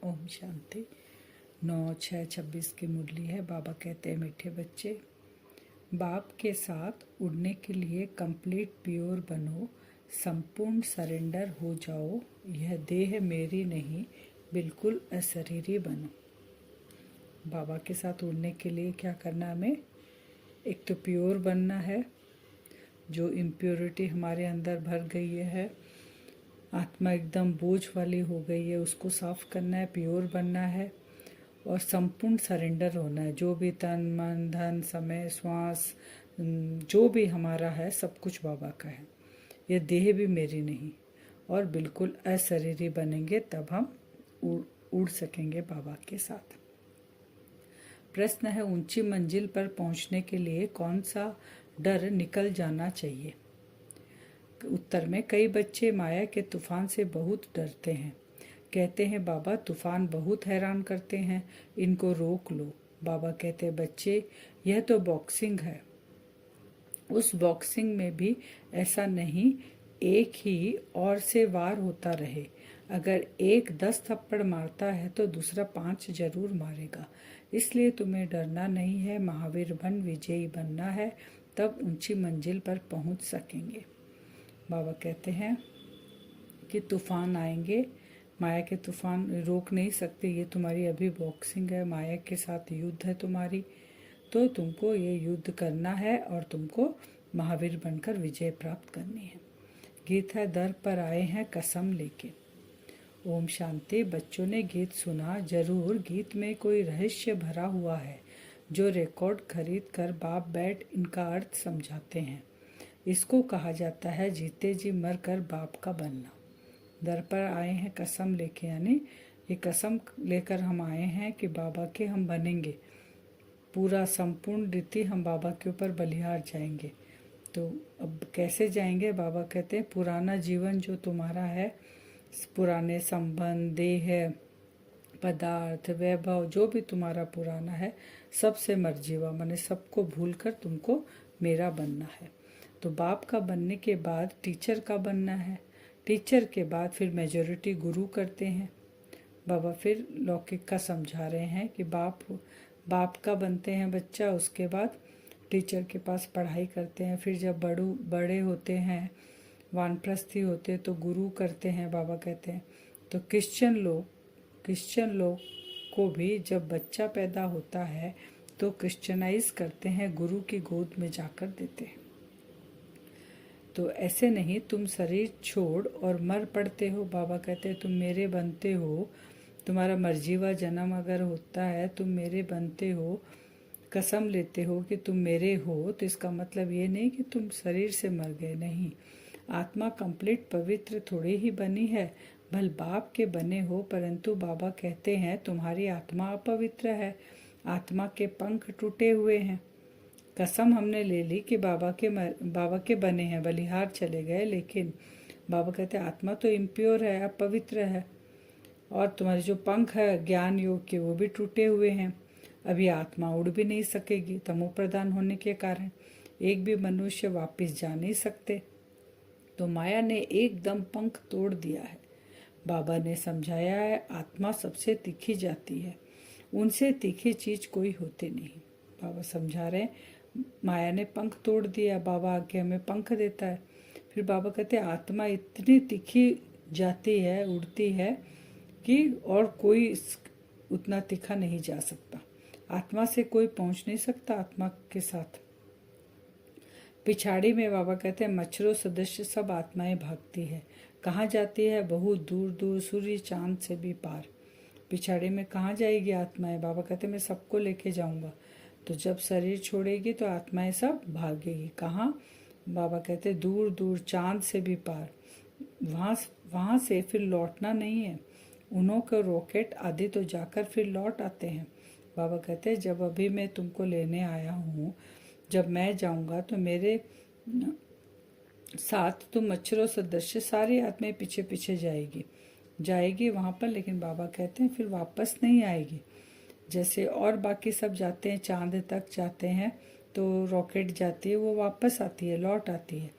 ओम शांति। 9/6/26 की मुरली है। बाबा कहते हैं, मीठे बच्चे, बाप के साथ उड़ने के लिए कंप्लीट प्योर बनो, संपूर्ण सरेंडर हो जाओ। यह देह मेरी नहीं, बिल्कुल अशरीरी बनो। बाबा के साथ उड़ने के लिए क्या करना है हमें? एक तो प्योर बनना है, जो इम्प्योरिटी हमारे अंदर भर गई है, आत्मा एकदम बोझ वाली हो गई है, उसको साफ करना है, प्योर बनना है और संपूर्ण सरेंडर होना है। जो भी तन मन धन समय श्वास जो भी हमारा है, सब कुछ बाबा का है। ये देह भी मेरी नहीं, और बिल्कुल अशरीरी बनेंगे, तब हम उड़ सकेंगे बाबा के साथ। प्रश्न है, ऊंची मंजिल पर पहुंचने के लिए कौन सा डर निकल जाना चाहिए? उत्तर में, कई बच्चे माया के तूफान से बहुत डरते हैं। कहते हैं, बाबा तूफान बहुत हैरान करते हैं, इनको रोक लो। बाबा कहते हैं, बच्चे यह तो बॉक्सिंग है। उस बॉक्सिंग में भी ऐसा नहीं, एक ही और से वार होता रहे। अगर एक 10 थप्पड़ मारता है तो दूसरा 5 जरूर मारेगा। इसलिए तुम्हें डरना नहीं है, महावीर बन विजयी बनना है, तब ऊंची मंजिल पर पहुंच सकेंगे। बाबा कहते हैं कि तूफान आएंगे, माया के तूफान रोक नहीं सकते। ये तुम्हारी अभी बॉक्सिंग है, माया के साथ युद्ध है तुम्हारी, तो तुमको ये युद्ध करना है और तुमको महावीर बनकर विजय प्राप्त करनी है। गीत है, दर पर आए हैं कसम लेके। ओम शांति। बच्चों ने गीत सुना जरूर। गीत में कोई रहस्य भरा हुआ है, जो रिकॉर्ड खरीद कर बाप बैठ इनका अर्थ समझाते हैं। इसको कहा जाता है जीते जी मर कर बाप का बनना। दर पर आए हैं कसम लेके, यानी ये कसम लेकर हम आए हैं कि बाबा के हम बनेंगे, पूरा संपूर्ण रीति हम बाबा के ऊपर बलिहार जाएंगे। तो अब कैसे जाएंगे? बाबा कहते हैं, पुराना जीवन जो तुम्हारा है, पुराने संबंध, देह, पदार्थ, वैभव, जो भी तुम्हारा पुराना है, सबसे मर्जीवा, माने सबको भूलकर तुमको मेरा बनना है। तो बाप का बनने के बाद टीचर का बनना है। टीचर के बाद फिर मेजॉरिटी गुरु करते हैं। बाबा फिर लौकिक का समझा रहे हैं कि बाप का बनते हैं बच्चा, उसके बाद टीचर के पास पढ़ाई करते हैं। फिर जब बड़े होते हैं, वानप्रस्थी होते, तो गुरु करते हैं। बाबा कहते हैं, तो क्रिश्चियन लोग को भी जब बच्चा पैदा होता है तो क्रिश्चियनाइज करते हैं, गुरु की गोद में जाकर देते हैं। तो ऐसे नहीं तुम शरीर छोड़ और मर पड़ते हो। बाबा कहते हैं, तुम मेरे बनते हो, तुम्हारा मर्जीवा जन्म अगर होता है, तुम मेरे बनते हो, कसम लेते हो कि तुम मेरे हो, तो इसका मतलब ये नहीं कि तुम शरीर से मर गए। नहीं, आत्मा कंप्लीट पवित्र थोड़ी ही बनी है, भल बाप के बने हो, परंतु बाबा कहते हैं तुम्हारी आत्मा अपवित्र है, आत्मा के पंख टूटे हुए हैं। कसम हमने ले ली कि बाबा के बने हैं, बलिहार चले गए, लेकिन बाबा कहते हैं आत्मा तो इम्प्योर है, अपवित्र है, और तुम्हारे जो पंख है ज्ञान योग के, वो भी टूटे हुए हैं। अभी आत्मा उड़ भी नहीं सकेगी, तमो प्रधान होने के कारण एक भी मनुष्य वापस जा नहीं सकते। तो माया ने एकदम पंख तोड़ दिया है। बाबा ने समझाया है, आत्मा सबसे तीखी जाती है, उनसे तीखी चीज कोई होती नहीं। बाबा समझा रहे हैं, माया ने पंख तोड़ दिया, बाबा आके हमें पंख देता है। फिर बाबा कहते हैं आत्मा इतनी तीखी जाती है, उड़ती है कि और कोई उतना तीखा नहीं जा सकता। आत्मा से कोई पहुंच नहीं सकता आत्मा के साथ। पिछाड़ी में बाबा कहते हैं मच्छरों सदस्य सब आत्माएं भागती है। कहाँ जाती है? बहुत दूर दूर, सूर्य चांद से भी पार। पिछाड़ी में कहाँ जाएगी आत्माएं? बाबा कहते हैं मैं सबको लेके जाऊंगा। तो जब शरीर छोड़ेगी तो आत्माएं सब भागेगी। कहाँ? बाबा कहते हैं दूर दूर, चांद से भी पार। वहाँ से फिर लौटना नहीं है। उन्हों के रॉकेट आदि तो जाकर फिर लौट आते हैं। बाबा कहते हैं जब अभी मैं तुमको लेने आया हूँ, जब मैं जाऊंगा तो मेरे साथ तुम मच्छरों सदस्य सारी आत्माएं पीछे पीछे जाएगी वहाँ पर, लेकिन बाबा कहते हैं फिर वापस नहीं आएगी। जैसे और बाकी सब जाते हैं, चांद तक जाते हैं, तो रॉकेट जाती है, वो वापस आती है, लौट आती है।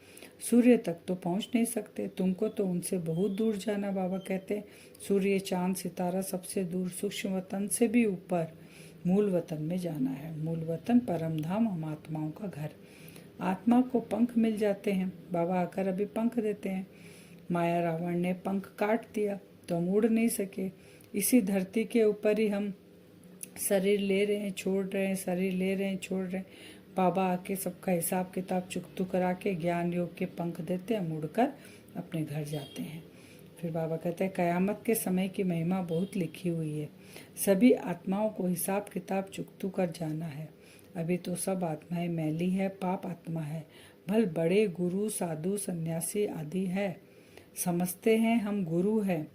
सूर्य तक तो पहुंच नहीं सकते, तुमको तो उनसे बहुत दूर जाना। बाबा कहते हैं सूर्य, चांद, सितारा सबसे दूर, सूक्ष्म वतन से भी ऊपर मूल वतन में जाना है। मूल वतन परम धाम, हम आत्माओं का घर। आत्मा को पंख मिल जाते हैं, बाबा आकर अभी पंख देते हैं। माया रावण ने पंख काट दिया तो हम उड़ नहीं सके। इसी धरती के ऊपर ही हम शरीर ले रहे हैं, छोड़ रहे हैं, शरीर ले रहे हैं, छोड़ रहे हैं। बाबा आके सबका हिसाब किताब चुकतू करा के ज्ञान योग के पंख देते हैं, मुड़कर अपने घर जाते हैं। फिर बाबा कहते हैं कयामत के समय की महिमा बहुत लिखी हुई है। सभी आत्माओं को हिसाब किताब चुकतू कर जाना है। अभी तो सब आत्माएं मैली है, पाप आत्मा है। भल बड़े गुरु, साधु, सन्यासी आदि है, समझते हैं हम गुरु है।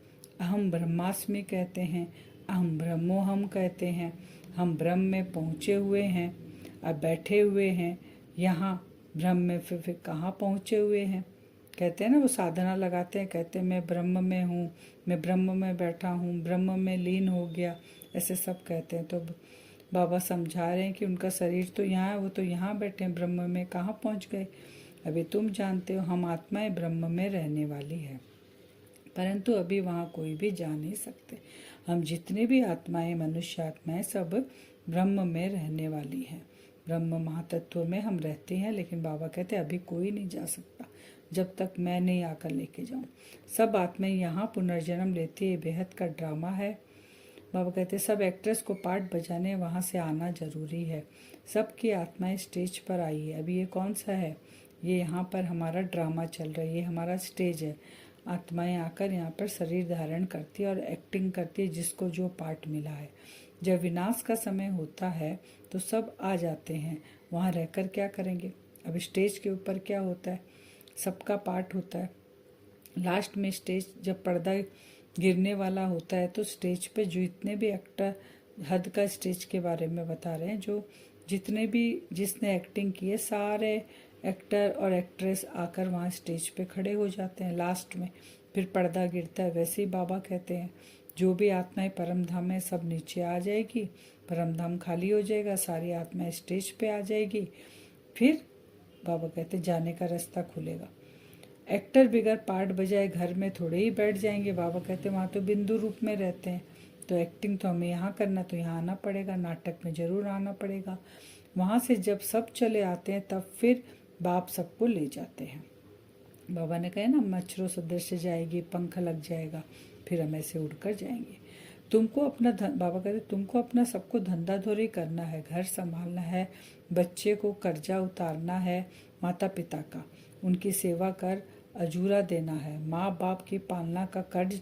अहम ब्रह्मास्मि कहते हैं, अहम ब्रह्मोहम कहते हैं। हम ब्रह्म में पहुँचे हुए हैं, अब बैठे हुए हैं यहाँ ब्रह्म में। फिर कहाँ पहुँचे हुए हैं? कहते हैं ना, वो साधना लगाते हैं, कहते हैं मैं ब्रह्म में हूँ, मैं ब्रह्म में बैठा हूँ, ब्रह्म में लीन हो गया, ऐसे सब कहते हैं। तो बाबा समझा रहे हैं कि उनका शरीर तो यहाँ है, वो तो यहाँ बैठे हैं, ब्रह्म में कहाँ पहुँच गए? अभी तुम जानते हो हम आत्माएं ब्रह्म में रहने वाली है, परंतु अभी वहाँ कोई भी जा नहीं सकते। हम जितने भी आत्माएं, मनुष्य आत्माएं, सब ब्रह्म में रहने वाली हैं। ब्रह्म महातत्व में हम रहते हैं, लेकिन बाबा कहते हैं अभी कोई नहीं जा सकता जब तक मैं नहीं आकर लेके जाऊं। सब आत्माएं यहाँ पुनर्जन्म लेती है, बेहद का ड्रामा है। बाबा कहते हैं सब एक्ट्रेस को पार्ट बजाने वहाँ से आना जरूरी है। सबकी आत्माएं स्टेज पर आई है। अभी ये कौन सा है? ये यहाँ पर हमारा ड्रामा चल रहा है, ये हमारा स्टेज है। आत्माएं आकर यहाँ पर शरीर धारण करती है और एक्टिंग करती है, जिसको जो पार्ट मिला है। जब विनाश का समय होता है तो सब आ जाते हैं, वहाँ रहकर क्या करेंगे? अब स्टेज के ऊपर क्या होता है? सबका पार्ट होता है। लास्ट में स्टेज जब पर्दा गिरने वाला होता है तो स्टेज पे जो जितने भी एक्टर, हद का स्टेज के बारे में बता रहे हैं, जो जितने भी जिसने एक्टिंग की है सारे एक्टर और एक्ट्रेस आकर वहाँ स्टेज पे खड़े हो जाते हैं लास्ट में। फिर पर्दा गिरता है। वैसे ही बाबा कहते हैं जो भी आत्माएं परम धाम में सब नीचे आ जाएगी, परम धाम खाली हो जाएगा, सारी आत्माएं स्टेज पे आ जाएगी। फिर बाबा कहते जाने का रास्ता खुलेगा। एक्टर बिगर पार्ट बजाए घर में थोड़े ही बैठ जाएंगे। बाबा कहते वहाँ तो बिंदु रूप में रहते हैं, तो एक्टिंग तो हमें यहाँ करना, तो यहाँ आना पड़ेगा, नाटक में जरूर आना पड़ेगा। वहाँ से जब सब चले आते हैं तब फिर बाप सबको ले जाते हैं। बाबा ने कहा ना, मच्छरों सदृश जाएगी, पंख लग जाएगा, फिर हम ऐसे उड़कर जाएंगे। तुमको अपना बाबा कहते तुमको अपना सबको धंधा धोरी करना है, घर संभालना है, बच्चे को कर्जा उतारना है, माता पिता का उनकी सेवा कर अजूरा देना है। माँ बाप की पालना का कर्ज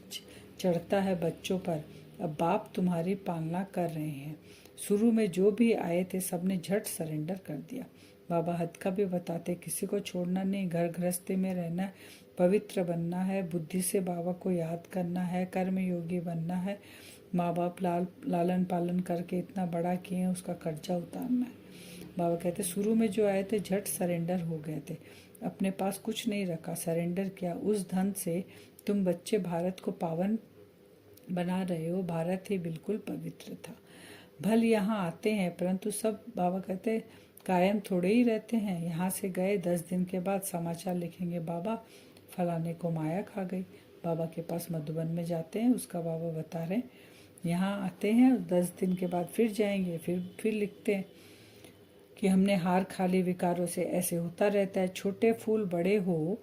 चढ़ता है बच्चों पर। अब बाप तुम्हारी पालना कर रहे हैं। शुरू में जो भी आए थे सबने झट सरेंडर कर दिया। बाबा हद का भी बताते, किसी को छोड़ना नहीं, घर गृहस्थी में रहना, पवित्र बनना है, बुद्धि से बाबा को याद करना है, कर्म योगी बनना है, माँ बाप लालन पालन करके इतना बड़ा किए, उसका कर्जा उतारना है। बाबा कहते शुरू में जो आए थे झट सरेंडर हो गए थे, अपने पास कुछ नहीं रखा, सरेंडर किया। उस धन से तुम बच्चे भारत को पावन बना रहे हो। भारत ही बिल्कुल पवित्र था। भल यहाँ आते हैं, परंतु सब बाबा कहते कायम थोड़े ही रहते हैं। यहाँ से गए 10 दिन के बाद समाचार लिखेंगे, बाबा फलाने को माया खा गई। बाबा के पास मधुबन में जाते हैं, उसका बाबा बता रहे हैं। यहाँ आते हैं 10 दिन के बाद फिर जाएंगे, फिर लिखते हैं कि हमने हार खा ली विकारों से। ऐसे होता रहता है। छोटे फूल बड़े हो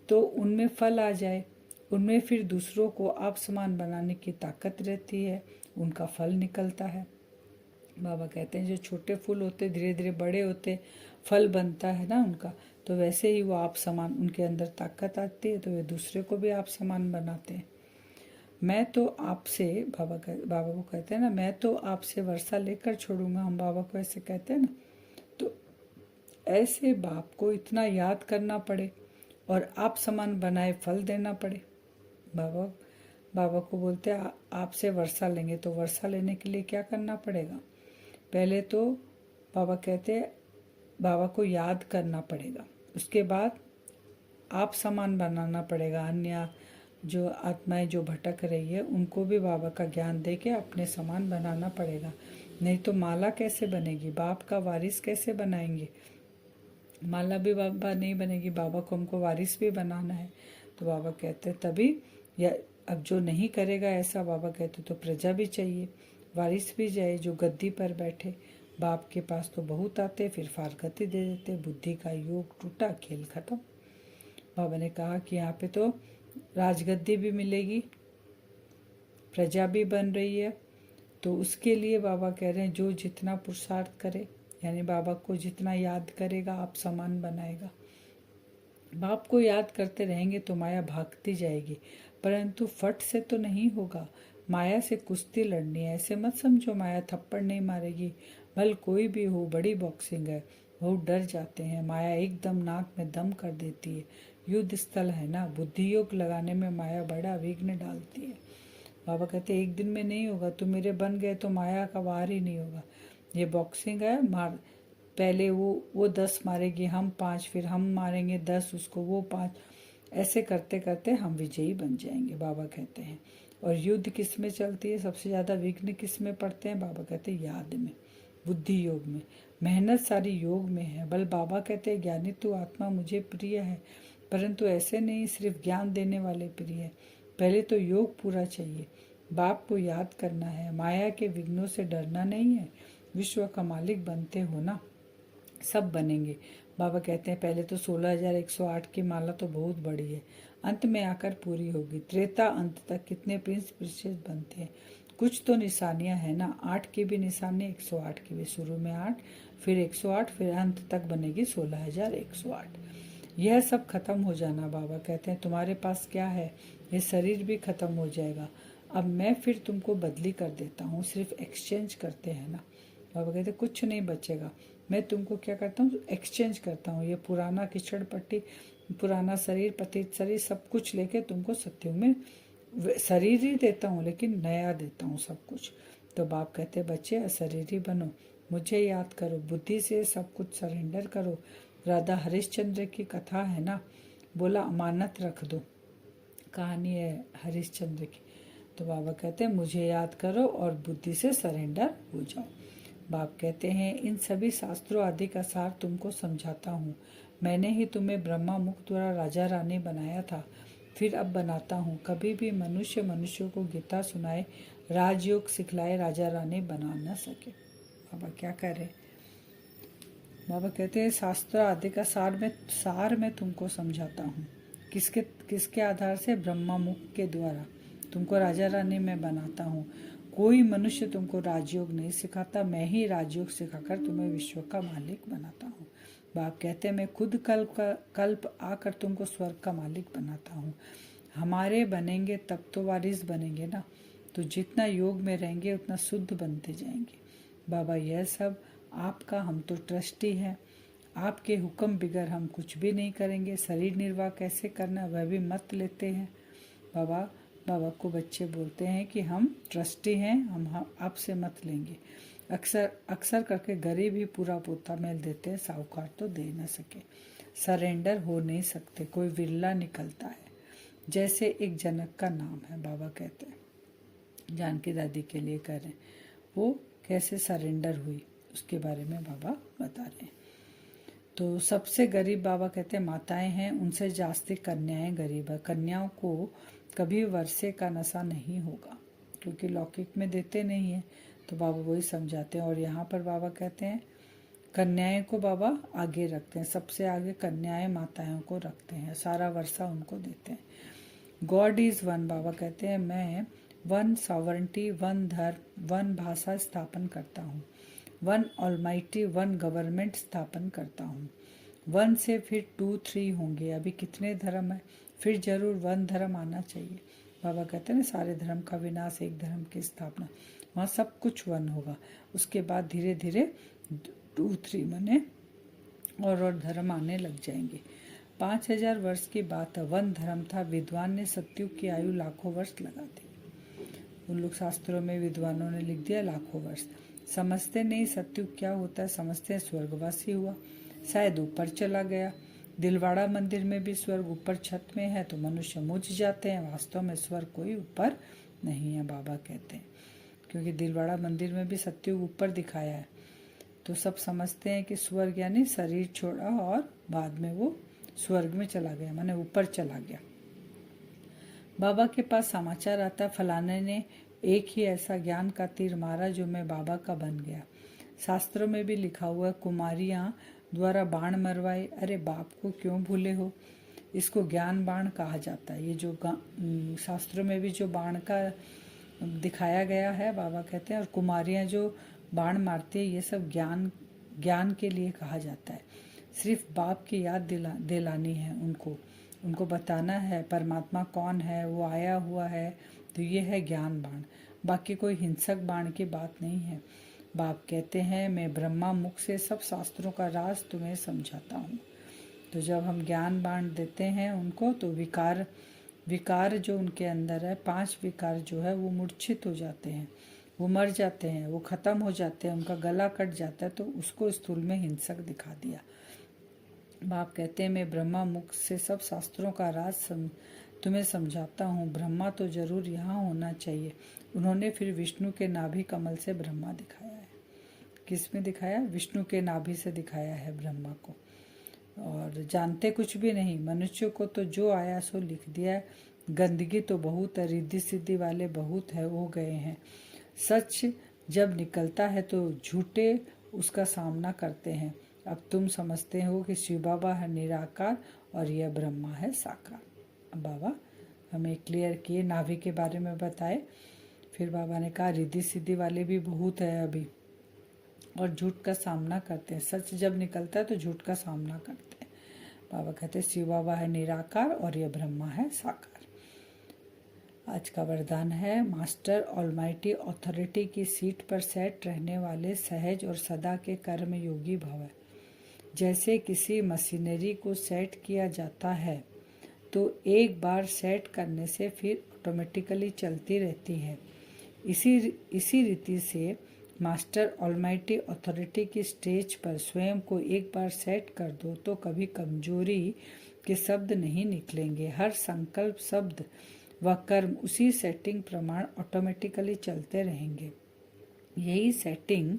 तो उनमें फल आ जाए, उनमें फिर दूसरों को आप समान बनाने की ताकत रहती है, उनका फल निकलता है। बाबा कहते हैं जो छोटे फूल होते धीरे धीरे बड़े होते, फल बनता है ना उनका, तो वैसे ही वो आप समान, उनके अंदर ताकत आती है तो वे दूसरे को भी आप समान बनाते हैं। मैं तो आपसे, बाबा को कहते हैं ना, मैं तो आपसे वर्षा लेकर छोड़ूंगा। हम बाबा को ऐसे कहते हैं ना, तो ऐसे बाप को इतना याद करना पड़े और आप समान बनाए फल देना पड़े। बाबा को बोलते हैं आपसे वर्षा लेंगे, तो वर्षा लेने के लिए क्या करना पड़ेगा? पहले तो बाबा कहते हैं बाबा को याद करना पड़ेगा, उसके बाद आप समान बनाना पड़ेगा। अन्य जो आत्माएं जो भटक रही है उनको भी बाबा का ज्ञान दे के अपने समान बनाना पड़ेगा, नहीं तो माला कैसे बनेगी? बाप का वारिस कैसे बनाएंगे? माला भी बाबा नहीं बनेगी, बाबा को हमको वारिस भी बनाना है। तो बाबा कहते तभी, या अब जो नहीं करेगा ऐसा, बाबा कहते तो प्रजा भी चाहिए, वारिस भी जाए जो गद्दी पर बैठे। बाप के पास तो बहुत आते, फिर फारगती दे देते, बुद्धि का योग टूटा, खेल खत्म। बाबा ने कहा कि यहाँ पे तो राजगद्दी भी मिलेगी, प्रजा भी बन रही है। तो उसके लिए बाबा कह रहे हैं जो जितना पुरुषार्थ करे, यानी बाबा को जितना याद करेगा आप समान बनाएगा। बाप को याद करते रहेंगे तो माया भागती जाएगी, परंतु फट से तो नहीं होगा। माया से कुश्ती लड़नी है, ऐसे मत समझो माया थप्पड़ नहीं मारेगी। भल कोई भी हो, बड़ी बॉक्सिंग है, बहुत डर जाते हैं, माया एकदम नाक में दम कर देती है। युद्ध स्थल है ना, बुद्धि योग लगाने में माया बड़ा विघ्न डालती है। बाबा कहते एक दिन में नहीं होगा, तुम मेरे बन गए तो माया का वार ही नहीं होगा। ये बॉक्सिंग है, मार, पहले वो 10 मारेगी, हम 5, फिर हम मारेंगे 10 उसको, वो 5, ऐसे करते करते हम विजयी बन जाएंगे, बाबा कहते हैं। और युद्ध किस में चलती है, सबसे ज़्यादा विघ्न किस में पड़ते हैं, बाबा कहते हैं याद में, बुद्धि योग में। मेहनत सारी योग में है। बल बाबा कहते हैं ज्ञानी तू आत्मा मुझे प्रिय है, परंतु ऐसे नहीं सिर्फ ज्ञान देने वाले प्रिय है, पहले तो योग पूरा चाहिए। बाप को याद करना है, माया के विघ्नों से डरना नहीं है। विश्व का मालिक बनते हो ना, सब बनेंगे। बाबा कहते हैं पहले तो 16,108 की माला तो बहुत बड़ी है, अंत में आकर पूरी होगी। त्रेता अंत तक कितने प्रिंस प्रिंसेस बनते हैं, कुछ तो निशानियां है ना। 8 की भी निशानी, 108 की भी। शुरू में 8, फिर 108, फिर अंत तक बनेगी 16,108। यह सब खत्म हो जाना। बाबा कहते हैं तुम्हारे पास क्या है, ये शरीर भी खत्म हो जाएगा। अब मैं फिर तुमको बदली कर देता हूँ, सिर्फ एक्सचेंज करते हैं ना। बाबा कहते कुछ नहीं बचेगा, मैं तुमको क्या करता हूँ, एक्सचेंज करता हूँ। ये पुराना किचड़ पट्टी, पुराना शरीर, पतित शरीर, सब कुछ लेके तुमको सत्युग में शरीर ही देता हूँ, लेकिन नया देता हूँ सब कुछ। तो बाप कहते बच्चे अशरीरी बनो, मुझे याद करो, बुद्धि से सब कुछ सरेंडर करो। राधा हरिश्चंद्र की कथा है ना, बोला अमानत रख दो, कहानी है हरिश्चंद्र की। तो बाबा कहते हैं मुझे याद करो और बुद्धि से सरेंडर हो जाओ। बाप कहते हैं इन सभी शास्त्रों आदि का सार तुमको समझाता हूँ। मैंने ही तुम्हें ब्रह्मा मुख द्वारा राजा रानी बनाया था, फिर अब बनाता हूँ। कभी भी मनुष्य को गीता सुनाए, राजयोग सिखलाए, राजा रानी बना न सके। बाबा क्या कह रहे, बाबा कहते हैं शास्त्र आदि का सार में तुमको समझाता हूँ। किसके किसके आधार से, ब्रह्मा मुख के द्वारा तुमको राजा रानी में बनाता हूँ। कोई मनुष्य तुमको राजयोग नहीं सिखाता, मैं ही राजयोग सिखाकर तुम्हें विश्व का मालिक बनाता हूँ। बाप कहते हैं मैं खुद कल्प आकर तुमको स्वर्ग का मालिक बनाता हूँ। हमारे बनेंगे तब तो वारिस बनेंगे ना, तो जितना योग में रहेंगे उतना शुद्ध बनते जाएंगे। बाबा यह सब आपका, हम तो ट्रस्टी हैं, आपके हुक्म बिगर हम कुछ भी नहीं करेंगे। शरीर निर्वाह कैसे करना वह भी मत लेते हैं। बाबा को बच्चे बोलते हैं कि हम ट्रस्टी हैं, हम आपसे मत लेंगे। अक्सर करके गरीब ही पूरा पोता मेल देते हैं, साहूकार तो दे न सके। सरेंडर हो नहीं सकते, कोई विरला निकलता है। जैसे एक जनक का नाम है, बाबा कहते हैं जानकी दादी के लिए कह रहे हैं, वो कैसे सरेंडर हुई उसके बारे में बाबा बता रहे हैं। तो सबसे गरीब बाबा कहते हैं माताएं हैं, उनसे जास्ती कन्याएं गरीब है। कन्याओं को कभी वर्षे का नशा नहीं होगा, क्योंकि लौकिक में देते नहीं है। तो बाबा वही समझाते हैं। और यहाँ पर बाबा कहते हैं कन्याएं को बाबा आगे रखते हैं, सबसे आगे कन्याएं माताओं को रखते हैं, सारा वर्षा उनको देते हैं। गॉड इज वन, बाबा कहते हैं मैं वन सॉवरेंटी, वन धर्म, वन भाषा स्थापन करता हूँ, वन ऑलमाइटी, वन गवर्नमेंट स्थापन करता हूँ। वन से फिर 2, 3 होंगे, अभी कितने धर्म है, फिर जरूर वन धर्म आना चाहिए। बाबा कहते हैं ना सारे धर्म का विनाश, एक धर्म की स्थापना, वहाँ सब कुछ वन होगा। उसके बाद धीरे धीरे 2, 3 बने और धर्म आने लग जाएंगे। 5,000 वर्ष की बात है, वन धर्म था। विद्वान ने सत्युग की आयु लाखों वर्ष लगा दी। उन लोग शास्त्रों में विद्वानों ने लिख दिया लाखों वर्ष। समझते नहीं सत्युग क्या होता है, समझते हैं स्वर्गवासी हुआ, शायद ऊपर चला गया। दिलवाड़ा मंदिर में भी स्वर्ग ऊपर छत में है तो मनुष्य मुझ जाते हैं, वास्तव में स्वर्ग कोई ऊपर नहीं है, बाबा कहते हैं। क्योंकि दिलवाड़ा मंदिर में भी सत्युग ऊपर दिखाया है। तो सब समझते हैं कि स्वर्ग यानी शरीर छोड़ा और बाद में वो स्वर्ग में चला गया, माने ऊपर चला गया। बाबा के पास समाचार आता, फलाने ने एक ही ऐसा ज्ञान का तीर मारा जो मैं बाबा का बन गया। शास्त्रों में भी लिखा हुआ, कुमारियां द्वारा बाण मरवाए। अरे बाप को क्यों भूले हो, इसको ज्ञान बाण कहा जाता है। ये जो शास्त्रों में भी जो बाण का दिखाया गया है, बाबा कहते हैं, और कुमारियां जो बाण मारती है, ये सब ज्ञान के लिए कहा जाता है। सिर्फ बाप की याद दिलानी है उनको बताना है परमात्मा कौन है, वो आया हुआ है, तो ये है ज्ञान बाण। बाकी कोई हिंसक बाण की बात नहीं है। बाप कहते हैं, मैं ब्रह्मा मुख से सब शास्त्रों का राज तुम्हें समझाता हूँ। तो जब हम ज्ञान बाण देते हैं उनको, तो विकार जो उनके अंदर है, 5 विकार जो है, वो मूर्छित हो जाते हैं, वो मर जाते हैं, वो खत्म हो जाते हैं, उनका गला कट जाता है। तो उसको स्थूल में हिंसक दिखा दिया। बाप कहते हैं, मैं ब्रह्मा मुख से सब शास्त्रों का राज तुम्हें समझाता हूँ। ब्रह्मा तो जरूर यहाँ होना चाहिए। उन्होंने फिर विष्णु के नाभि कमल से ब्रह्मा दिखाया है। किस में दिखाया? विष्णु के नाभि से दिखाया है ब्रह्मा को। और जानते कुछ भी नहीं, मनुष्य को तो जो आया सो लिख दिया है। गंदगी तो बहुत है, रिद्धि सिद्धि वाले बहुत है, हो गए हैं। सच जब निकलता है तो झूठे उसका सामना करते हैं। अब तुम समझते हो कि शिव बाबा है निराकार और यह ब्रह्मा है साकार। अब बाबा हमें क्लियर किए, नाभि के बारे में बताए। फिर बाबा ने कहा रिद्धि सिद्धि वाले भी बहुत है अभी, और झूठ का सामना करते हैं। सच जब निकलता है तो झूठ का सामना करते हैं। बाबा कहते हैं शिव बाबा है निराकार और यह ब्रह्मा है साकार। आज का वरदान है, मास्टर ऑलमाइटी अथॉरिटी की सीट पर सेट रहने वाले सहज और सदा के कर्म योगी भव। जैसे किसी मशीनरी को सेट किया जाता है तो एक बार सेट करने से फिर ऑटोमेटिकली चलती रहती है, इसी रीति से मास्टर ऑलमाइटी अथॉरिटी की स्टेज पर स्वयं को एक बार सेट कर दो तो कभी कमजोरी के शब्द नहीं निकलेंगे। हर संकल्प, शब्द व कर्म उसी सेटिंग प्रमाण ऑटोमेटिकली चलते रहेंगे। यही सेटिंग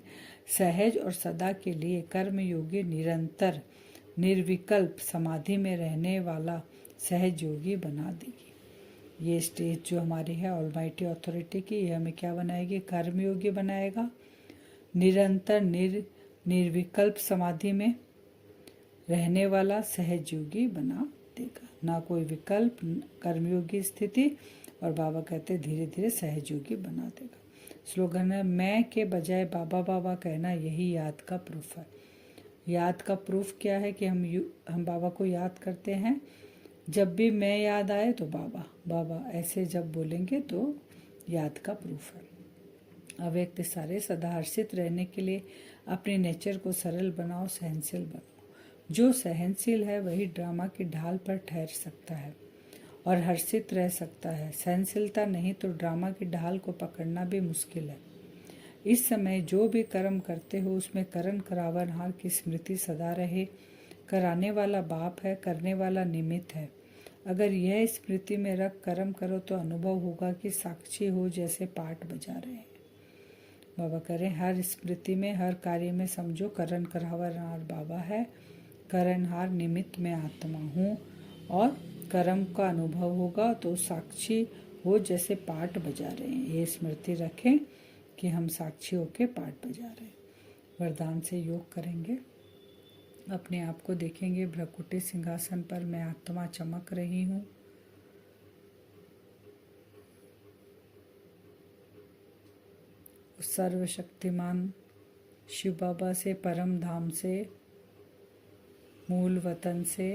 सहज और सदा के लिए कर्मयोगी निरंतर निर्विकल्प समाधि में रहने वाला सहज योगी बना देगी। ये स्टेज जो हमारी है ऑलमाइटी अथॉरिटी की, ये हमें क्या बनाएगी? कर्मयोगी बनाएगा, निरंतर निर्विकल्प समाधि में रहने वाला सहज योगी बना देगा। ना कोई विकल्प, कर्मयोगी स्थिति, और बाबा कहते धीरे धीरे सहज योगी बना देगा। स्लोगन है, मैं के बजाय बाबा बाबा कहना यही याद का प्रूफ है। याद का प्रूफ क्या है कि हम बाबा को याद करते हैं। जब भी मैं याद आए तो बाबा बाबा ऐसे जब बोलेंगे तो याद का प्रूफ है। अव्यक्त सारे सदा हर्षित रहने के लिए अपने नेचर को सरल बनाओ, सहनशील बनाओ। जो सहनशील है वही ड्रामा की ढाल पर ठहर सकता है और हर्षित रह सकता है। सहनशीलता नहीं तो ड्रामा की ढाल को पकड़ना भी मुश्किल है। इस समय जो भी कर्म करते हो उसमें करण करावनहार की स्मृति सदा रहे। कराने वाला बाप है, करने वाला निमित्त है। अगर यह स्मृति में रख कर्म करो तो अनुभव होगा कि साक्षी हो जैसे पाठ बजा रहे हैं। बाबा करें, हर स्मृति में, हर कार्य में समझो करण करावनहार बाबा है, करणहार निमित्त में आत्मा हूँ, और कर्म का अनुभव होगा तो साक्षी हो जैसे पाठ बजा रहे हैं। ये स्मृति रखें कि हम साक्षी होके पाठ बजा रहे हैं। वरदान से योग करेंगे। अपने आप को देखेंगे, भ्रकुटी सिंहासन पर मैं आत्मा चमक रही हूँ। सर्वशक्तिमान शिव बाबा से, परम धाम से, मूल वतन से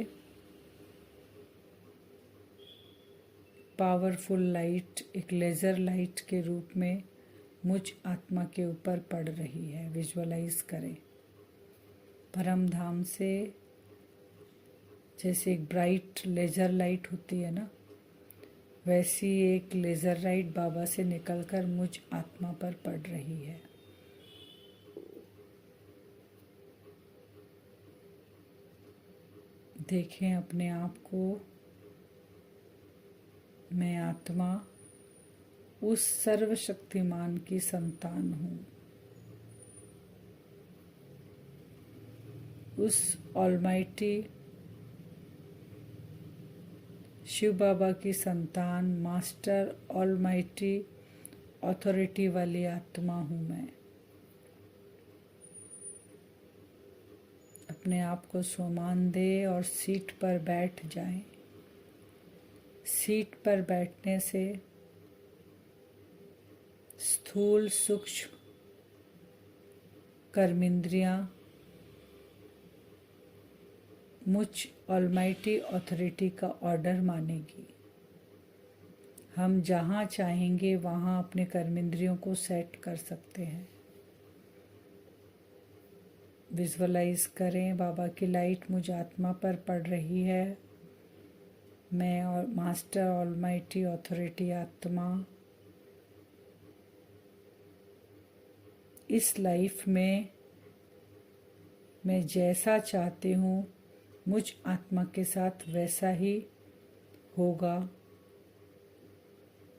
पावरफुल लाइट एक लेज़र लाइट के रूप में मुझ आत्मा के ऊपर पड़ रही है। विजुअलाइज करें। परम धाम से जैसे एक ब्राइट लेज़र लाइट होती है ना, वैसी एक लेज़र लाइट बाबा से निकलकर मुझ आत्मा पर पड़ रही है। देखें अपने आप को, मैं आत्मा उस सर्वशक्तिमान की संतान हूँ। उस ऑलमाइटी शिव बाबा की संतान, मास्टर ऑलमाइटी अथॉरिटी वाली आत्मा हूँ मैं। अपने आप को सम्मान दे और सीट पर बैठ जाएं। सीट पर बैठने से स्थूल सूक्ष्म कर्मेंद्रियां मुझ ऑलमाइटी अथॉरिटी का ऑर्डर मानेगी। हम जहाँ चाहेंगे वहाँ अपने कर्मेंद्रियों को सेट कर सकते हैं। विजुअलाइज करें बाबा की लाइट मुझ आत्मा पर पड़ रही है। मैं और मास्टर ऑलमाइटी अथॉरिटी आत्मा इस लाइफ में मैं जैसा चाहती हूँ मुझ आत्मा के साथ वैसा ही होगा।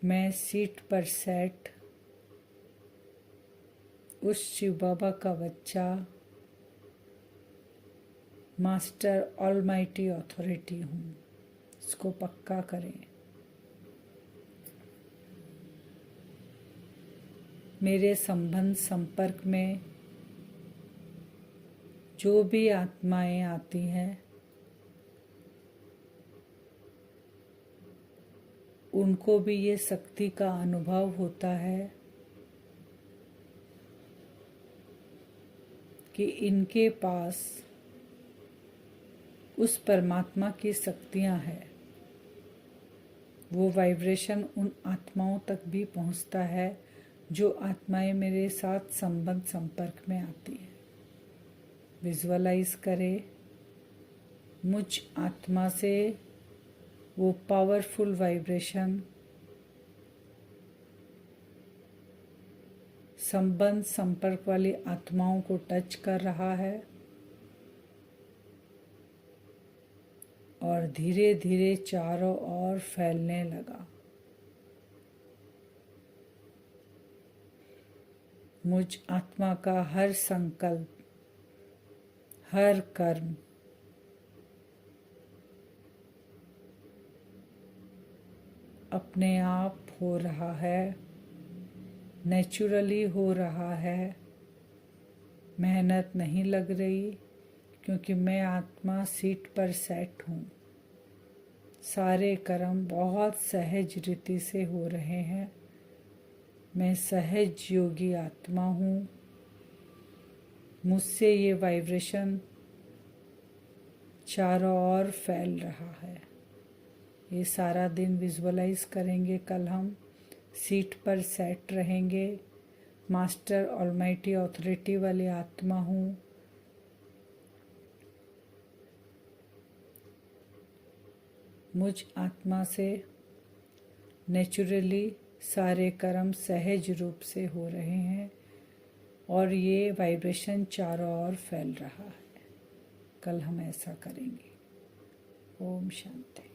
मैं सीट पर सेट उस शिव बाबा का बच्चा, मास्टर ऑलमाइटी अथॉरिटी हूँ। इसको पक्का करें। मेरे संबंध संपर्क में जो भी आत्माएं आती हैं उनको भी ये शक्ति का अनुभव होता है कि इनके पास उस परमात्मा की शक्तियाँ हैं। वो वाइब्रेशन उन आत्माओं तक भी पहुँचता है जो आत्माएं मेरे साथ संबंध संपर्क में आती हैं। विजुअलाइज करें मुझ आत्मा से वो पावरफुल वाइब्रेशन संबंध संपर्क वाली आत्माओं को टच कर रहा है और धीरे धीरे चारों ओर फैलने लगा। मुझ आत्मा का हर संकल्प, हर कर्म अपने आप हो रहा है, नेचुरली हो रहा है। मेहनत नहीं लग रही क्योंकि मैं आत्मा सीट पर सेट हूँ। सारे कर्म बहुत सहज रीति से हो रहे हैं। मैं सहज योगी आत्मा हूँ। मुझसे ये वाइब्रेशन चारों ओर फैल रहा है। ये सारा दिन विजुअलाइज करेंगे। कल हम सीट पर सेट रहेंगे। मास्टर ऑलमाइटी अथॉरिटी वाली आत्मा हूँ। मुझ आत्मा से नेचुरली सारे कर्म सहज रूप से हो रहे हैं और ये वाइब्रेशन चारों ओर फैल रहा है। कल हम ऐसा करेंगे। ओम शांति।